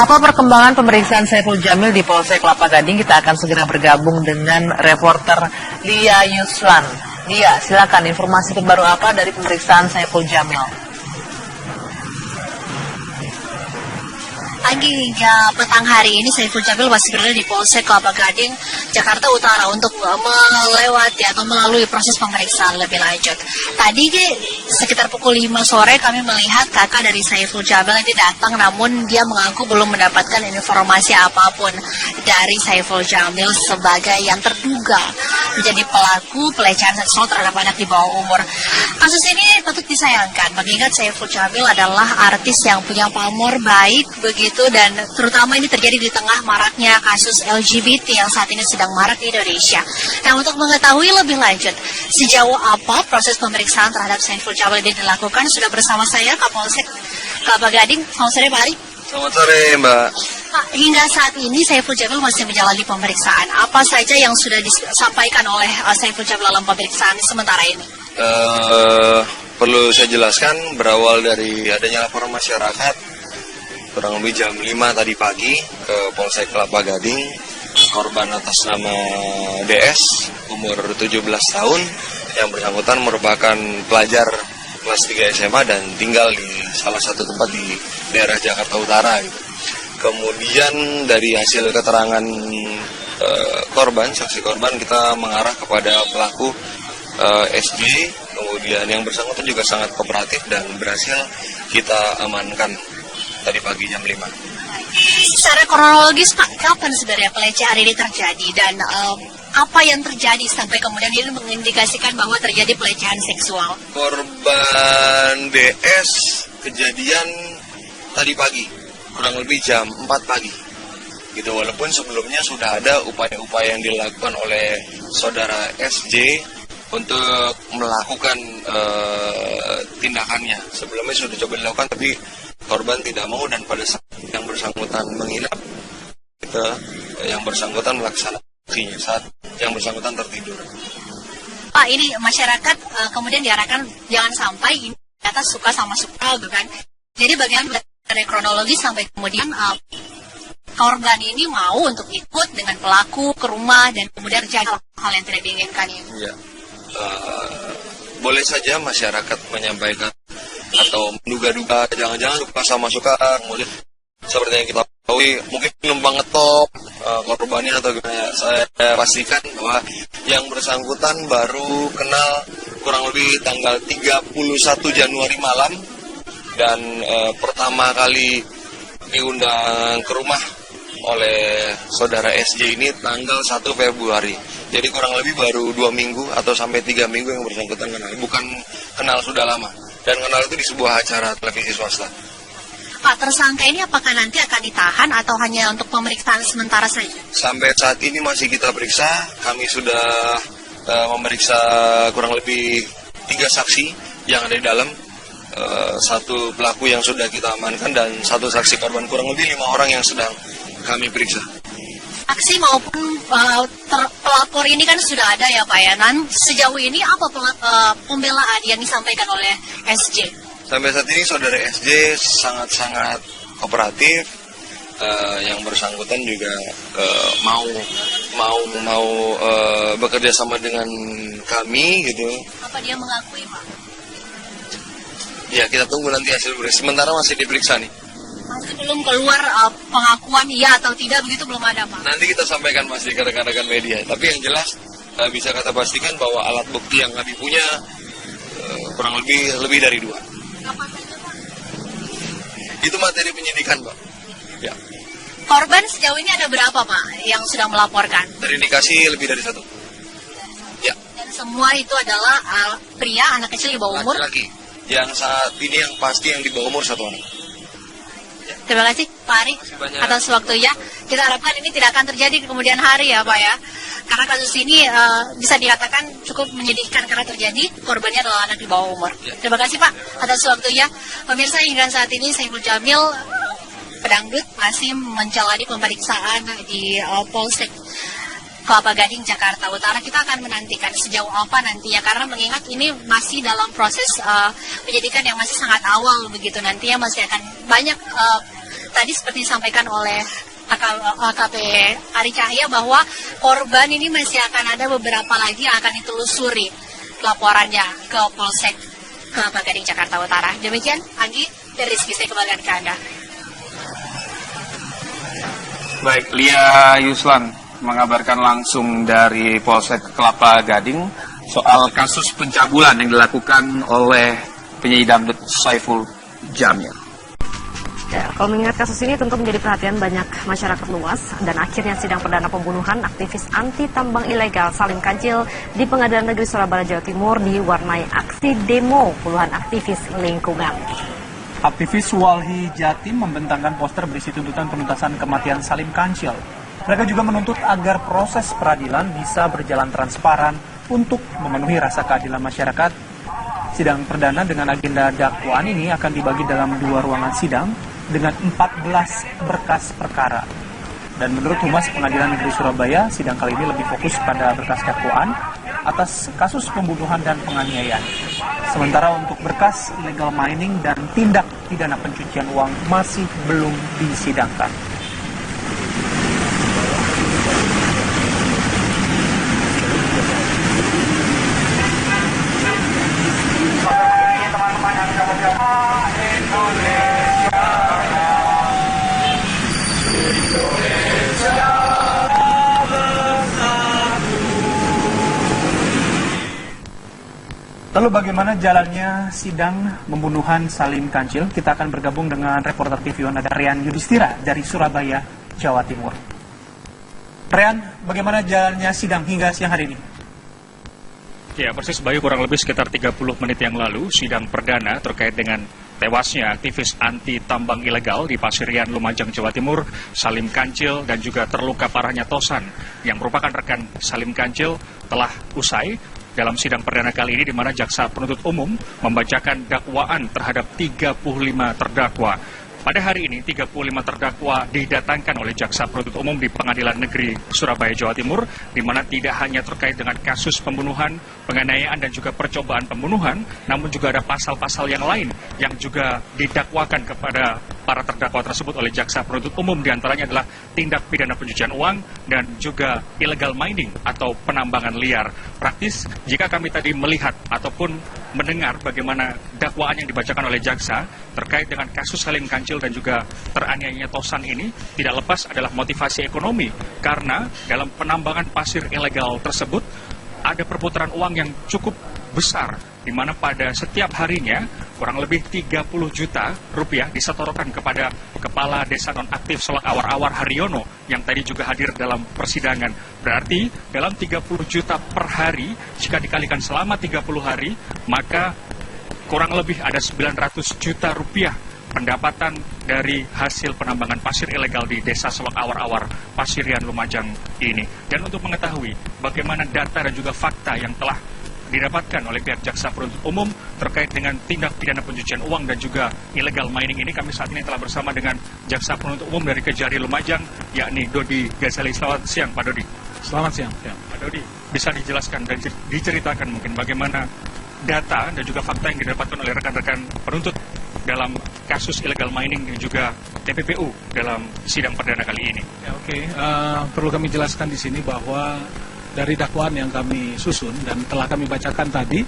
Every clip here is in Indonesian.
Apa perkembangan pemeriksaan Saiful Jamil di Polsek Kelapa Gading? Kita akan segera bergabung dengan reporter Lia Yuswan. Lia, silakan informasi terbaru apa dari pemeriksaan Saiful Jamil? Anggi, hingga petang hari ini Saiful Jamil masih berada di Polsek Kelapa Gading, Jakarta Utara untuk melewati atau melalui proses pemeriksaan lebih lanjut. Tadi sekitar pukul 5 sore kami melihat kakak dari Saiful Jamil yang datang, namun dia mengaku belum mendapatkan informasi apapun dari Saiful Jamil sebagai yang terduga menjadi pelaku pelecehan seksual terhadap anak di bawah umur. Kasus ini patut disayangkan, mengingat Saiful Jamil adalah artis yang punya pamor baik begitu, dan terutama ini terjadi di tengah maraknya kasus LGBT yang saat ini sedang marak di Indonesia. Nah, untuk mengetahui lebih lanjut sejauh apa proses pemeriksaan terhadap Saiful Jamil ini dilakukan, sudah bersama saya Kapolsek Kelapa Gading. Selamat sore Pak Ari. Selamat sore Mbak. Pak, hingga saat ini Saiful Jamil masih menjalani pemeriksaan. Apa saja yang sudah disampaikan oleh Saiful Jamil dalam pemeriksaan sementara ini? Perlu saya jelaskan, berawal dari adanya laporan masyarakat kurang lebih jam 5 tadi pagi ke Polsek Kelapa Gading, korban atas nama DS umur 17 tahun yang bersangkutan merupakan pelajar kelas 3 SMA dan tinggal di salah satu tempat di daerah Jakarta Utara gitu. Kemudian dari hasil keterangan korban, saksi korban, kita mengarah kepada pelaku SJ. Kemudian yang bersangkutan juga sangat kooperatif dan berhasil kita amankan tadi pagi jam 5. Secara kronologis Pak, kapan sebenarnya pelecehan ini terjadi dan apa yang terjadi sampai kemudian ini mengindikasikan bahwa terjadi pelecehan seksual? Korban DS kejadian tadi pagi, kurang lebih jam 4 pagi. Gitu, walaupun sebelumnya sudah ada upaya-upaya yang dilakukan oleh saudara SJ untuk melakukan tindakannya. Sebelumnya sudah coba dilakukan, tapi korban tidak mau, dan pada saat yang bersangkutan menginap, yang bersangkutan melaksanakannya saat yang bersangkutan tertidur. Pak, ini masyarakat kemudian diarahkan jangan sampai ini ternyata suka sama suka, gitu kan? Jadi bagaimana dari kronologi sampai kemudian korban ini mau untuk ikut dengan pelaku ke rumah dan kemudian terjadi hal yang tidak diinginkan ini? Ya. Boleh saja masyarakat menyampaikan atau menduga-duga jangan-jangan suka sama suka, kemudian seperti yang kita tahu mungkin numpang ngetop korbannya atau gimana. Saya pastikan bahwa yang bersangkutan baru kenal kurang lebih tanggal 31 Januari malam, dan pertama kali diundang ke rumah oleh saudara SJ ini tanggal 1 Februari. Jadi kurang lebih baru 2 minggu atau sampai 3 minggu yang bersangkutan kenal. Bukan kenal sudah lama. Dan kenal itu di sebuah acara televisi swasta. Pak, tersangka ini apakah nanti akan ditahan atau hanya untuk pemeriksaan sementara saja? Sampai saat ini masih kita periksa. Kami sudah memeriksa kurang lebih 3 saksi yang ada di dalam. 1 pelaku yang sudah kita amankan dan 1 saksi korban. Kurang lebih 5 orang yang sedang kami periksa. Saksi maupun pelapor ini kan sudah ada ya Pak ya. Sejauh ini apa pembelaan yang disampaikan oleh SJ? Sampai saat ini saudara SJ sangat-sangat kooperatif. Yang bersangkutan juga mau bekerja sama dengan kami gitu. Apa dia mengakui Pak? Ya, kita tunggu nanti hasil periksa. Sementara masih diperiksa nih. Masih belum keluar pengakuan iya atau tidak, begitu belum ada Pak? Nanti kita sampaikan masih ke rekan-rekan media. Tapi yang jelas bisa kita pastikan bahwa alat bukti yang kami punya kurang lebih dari 2. Apa saja Pak? Itu materi penyidikan Pak. Ya. Korban sejauh ini ada berapa Pak yang sudah melaporkan? Terindikasi lebih dari 1. Ya. Dan semua itu adalah pria, anak kecil di bawah umur? Laki-laki. Yang saat ini yang pasti yang di bawah umur 1 anak. Terima kasih Pak Ari atas waktunya. Kita harapkan ini tidak akan terjadi di kemudian hari ya Pak ya. Karena kasus ini bisa dikatakan cukup menyedihkan karena terjadi korbannya adalah anak di bawah umur. Terima kasih Pak atas waktunya. Pemirsa, hingga saat ini Saiful Jamil pedangdut masih menjalani pemeriksaan di Polsek Kelapa Gading, Jakarta Utara. Kita akan menantikan sejauh apa nantinya, karena mengingat ini masih dalam proses penyidikan yang masih sangat awal begitu. Nantinya masih akan banyak tadi seperti disampaikan oleh AKP Ari Cahya bahwa korban ini masih akan ada beberapa lagi yang akan ditelusuri laporannya ke Polsek Kelapa Gading Jakarta Utara. Demikian, Anggi dan Rizky, saya kembalikan ke Anda. Baik, Lia Yuslan mengabarkan langsung dari Polsek Kelapa Gading soal kasus pencabulan yang dilakukan oleh penyanyi dangdut Saiful Jamil. Ya, kalau mengingat kasus ini tentu menjadi perhatian banyak masyarakat luas dan akhirnya sidang perdana pembunuhan aktivis anti tambang ilegal Salim Kancil di Pengadilan Negeri Surabaya, Jawa Timur diwarnai aksi demo puluhan aktivis lingkungan. Aktivis Walhi Jatim membentangkan poster berisi tuntutan penuntasan kematian Salim Kancil. Mereka juga menuntut agar proses peradilan bisa berjalan transparan untuk memenuhi rasa keadilan masyarakat. Sidang perdana dengan agenda dakwaan ini akan dibagi dalam 2 ruangan sidang dengan 14 berkas perkara. Dan menurut Humas Pengadilan Negeri Surabaya, sidang kali ini lebih fokus pada berkas dakwaan atas kasus pembunuhan dan penganiayaan. Sementara untuk berkas illegal mining dan tindak pidana pencucian uang masih belum disidangkan. Lalu bagaimana jalannya sidang pembunuhan Salim Kancil? Kita akan bergabung dengan reporter TV One ada Rian Yudhistira dari Surabaya, Jawa Timur. Rian, bagaimana jalannya sidang hingga siang hari ini? Ya, persis Bayu, kurang lebih sekitar 30 menit yang lalu, sidang perdana terkait dengan tewasnya aktivis anti tambang ilegal di Pasirian, Lumajang, Jawa Timur, Salim Kancil, dan juga terluka parahnya Tosan, yang merupakan rekan Salim Kancil, telah usai dalam sidang perdana kali ini, di mana jaksa penuntut umum membacakan dakwaan terhadap 35 terdakwa. Pada hari ini, 35 terdakwa didatangkan oleh jaksa penuntut umum di Pengadilan Negeri Surabaya, Jawa Timur, di mana tidak hanya terkait dengan kasus pembunuhan, penganiayaan, dan juga percobaan pembunuhan, namun juga ada pasal-pasal yang lain yang juga didakwakan kepada para terdakwa tersebut oleh jaksa penuntut umum. Di antaranya adalah tindak pidana pencucian uang dan juga illegal mining atau penambangan liar. Praktis, jika kami tadi melihat ataupun mendengar bagaimana dakwaan yang dibacakan oleh jaksa terkait dengan kasus Salim Kancil dan juga teraniayanya Tosan ini, tidak lepas adalah motivasi ekonomi, karena dalam penambangan pasir ilegal tersebut ada perputaran uang yang cukup besar, di mana pada setiap harinya kurang lebih 30 juta rupiah disetorkan kepada Kepala Desa Nonaktif Selok Awar-Awar Haryono yang tadi juga hadir dalam persidangan. Berarti dalam 30 juta per hari, jika dikalikan selama 30 hari, maka kurang lebih ada 900 juta rupiah pendapatan dari hasil penambangan pasir ilegal di Desa Selok Awar-Awar Pasirian, Lumajang ini. Dan untuk mengetahui bagaimana data dan juga fakta yang telah didapatkan oleh pihak jaksa penuntut umum terkait dengan tindak pidana pencucian uang dan juga illegal mining ini, kami saat ini telah bersama dengan jaksa penuntut umum dari Kejari Lumajang, yakni Dodi Ghazali. Selamat siang, Pak Dodi. Selamat siang. Pak Dodi, bisa dijelaskan dan diceritakan mungkin bagaimana data dan juga fakta yang didapatkan oleh rekan-rekan penuntut dalam kasus illegal mining dan juga TPPU dalam sidang perdana kali ini? Ya, perlu kami jelaskan di sini bahwa dari dakwaan yang kami susun dan telah kami bacakan tadi,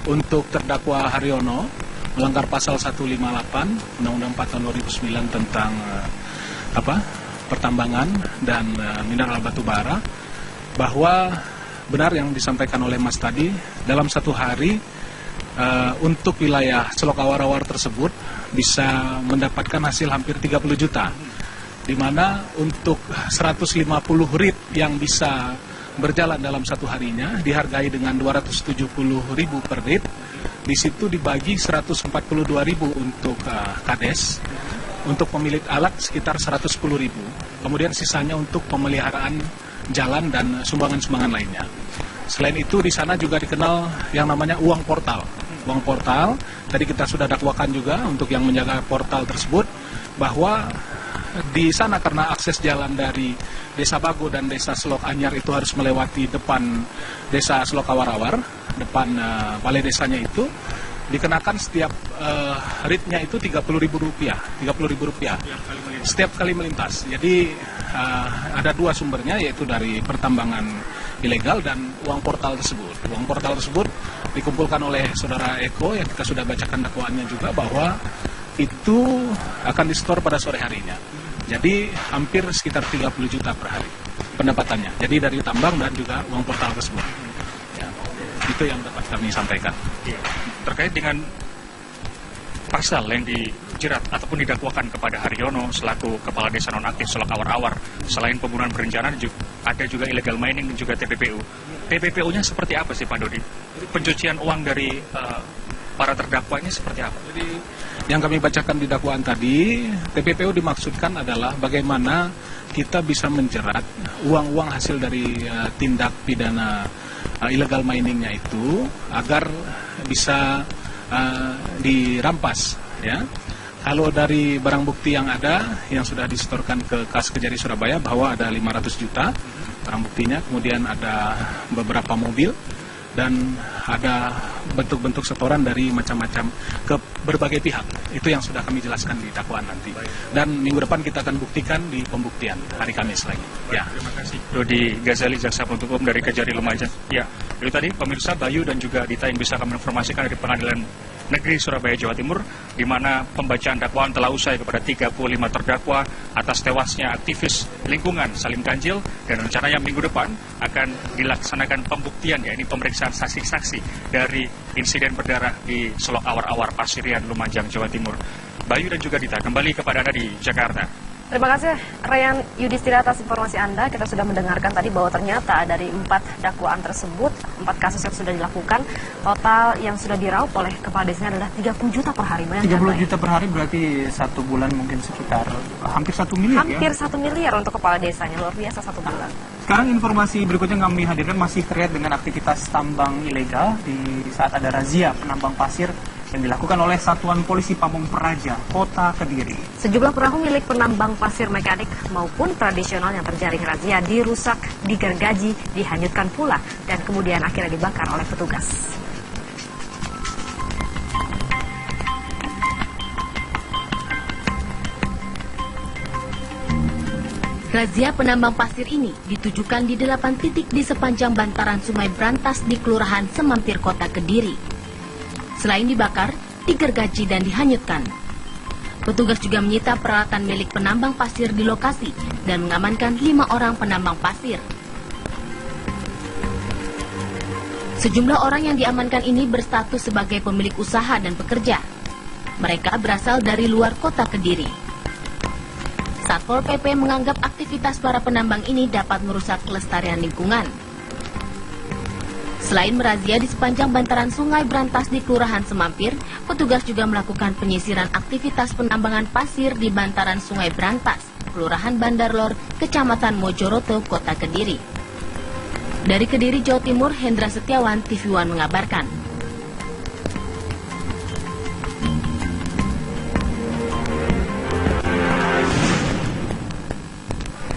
untuk terdakwa Haryono melanggar pasal 158 Undang-Undang 4 tahun 2009 tentang pertambangan dan mineral batu bara, bahwa benar yang disampaikan oleh Mas tadi, dalam satu hari untuk wilayah Selok Awar-Awar tersebut bisa mendapatkan hasil hampir 30 juta, di mana untuk 150 rit yang bisa berjalan dalam satu harinya dihargai dengan 270.000 per rit. Di situ dibagi 142.000 untuk kades, untuk pemilik alat sekitar 110.000. Kemudian sisanya untuk pemeliharaan jalan dan sumbangan-sumbangan lainnya. Selain itu di sana juga dikenal yang namanya uang portal. Uang portal tadi kita sudah dakwakan juga untuk yang menjaga portal tersebut, bahwa di sana karena akses jalan dari Desa Bago dan Desa Selok Anyar itu harus melewati depan Desa Selok Awar-Awar, depan balai desanya itu, dikenakan setiap rate-nya itu Rp30.000, setiap kali melintas. Jadi ada dua sumbernya, yaitu dari pertambangan ilegal dan uang portal tersebut. Uang portal tersebut dikumpulkan oleh saudara Eko yang kita sudah bacakan dakwaannya juga, bahwa itu akan disetor pada sore harinya. Jadi hampir sekitar 30 juta per hari pendapatannya. Jadi dari tambang dan juga uang portal tersebut. Ya, itu yang dapat kami sampaikan. Terkait dengan pasal yang dijerat ataupun didakwakan kepada Haryono selaku Kepala Desa Nonaktif Selok Awar-Awar, selain pembunuhan berencana ada juga illegal mining dan juga TPPU. TPPU-nya seperti apa sih Pak Dodi? Pencucian uang dari para terdakwa ini seperti apa? Jadi yang kami bacakan di dakwaan tadi, TPPU dimaksudkan adalah bagaimana kita bisa menjerat uang-uang hasil dari tindak pidana illegal miningnya itu agar bisa dirampas, ya. Kalau dari barang bukti yang ada, yang sudah disetorkan ke Kas Kejari Surabaya, bahwa ada 500 juta barang buktinya, kemudian ada beberapa mobil, dan ada bentuk-bentuk setoran dari macam-macam ke berbagai pihak. Itu yang sudah kami jelaskan di dakwaan nanti. Dan minggu depan kita akan buktikan di pembuktian hari Kamis lagi. Ya. Terima kasih. Dodi Ghazali, Jaksa Penuntut Umum dari Kejari Lumajang. Ya, itu tadi pemirsa, Bayu dan juga Dita yang bisa kami informasikan dari Pengadilan Negeri Surabaya, Jawa Timur, di mana pembacaan dakwaan telah usai kepada 35 terdakwa atas tewasnya aktivis lingkungan Salim Kanjil, dan rencananya minggu depan akan dilaksanakan pembuktian, yakni pemeriksaan saksi-saksi dari insiden berdarah di Selok Awar-Awar, Pasirian, Lumajang, Jawa Timur. Bayu dan juga Dita, kembali kepada Anda di Jakarta. Terima kasih Ryan Yudhistira atas informasi Anda. Kita sudah mendengarkan tadi bahwa ternyata dari 4 dakwaan tersebut, 4 kasus yang sudah dilakukan, total yang sudah diraup oleh kepala desanya adalah 30 juta per hari. 30 juta per hari berarti 1 bulan mungkin sekitar hampir 1 miliar. Hampir 1 miliar untuk kepala desanya, luar biasa 1 bulan. Sekarang informasi berikutnya yang kami hadirkan masih terkait dengan aktivitas tambang ilegal di saat ada razia penambang pasir yang dilakukan oleh Satuan Polisi Pamong Praja, Kota Kediri. Sejumlah perahu milik penambang pasir mekanik maupun tradisional yang terjaring razia dirusak, digergaji, dihanyutkan pula, dan kemudian akhirnya dibakar oleh petugas. Razia penambang pasir ini ditujukan di 8 titik di sepanjang bantaran Sungai Brantas di Kelurahan Semampir, Kota Kediri. Selain dibakar, digergaji dan dihanyutkan. Petugas juga menyita peralatan milik penambang pasir di lokasi dan mengamankan 5 orang penambang pasir. Sejumlah orang yang diamankan ini berstatus sebagai pemilik usaha dan pekerja. Mereka berasal dari luar Kota Kediri. Satpol PP menganggap aktivitas para penambang ini dapat merusak kelestarian lingkungan. Selain merazia di sepanjang bantaran Sungai Brantas di Kelurahan Semampir, petugas juga melakukan penyisiran aktivitas penambangan pasir di bantaran Sungai Brantas, Kelurahan Bandar Lor, Kecamatan Mojoroto, Kota Kediri. Dari Kediri, Jawa Timur, Hendra Setiawan, TV One mengabarkan.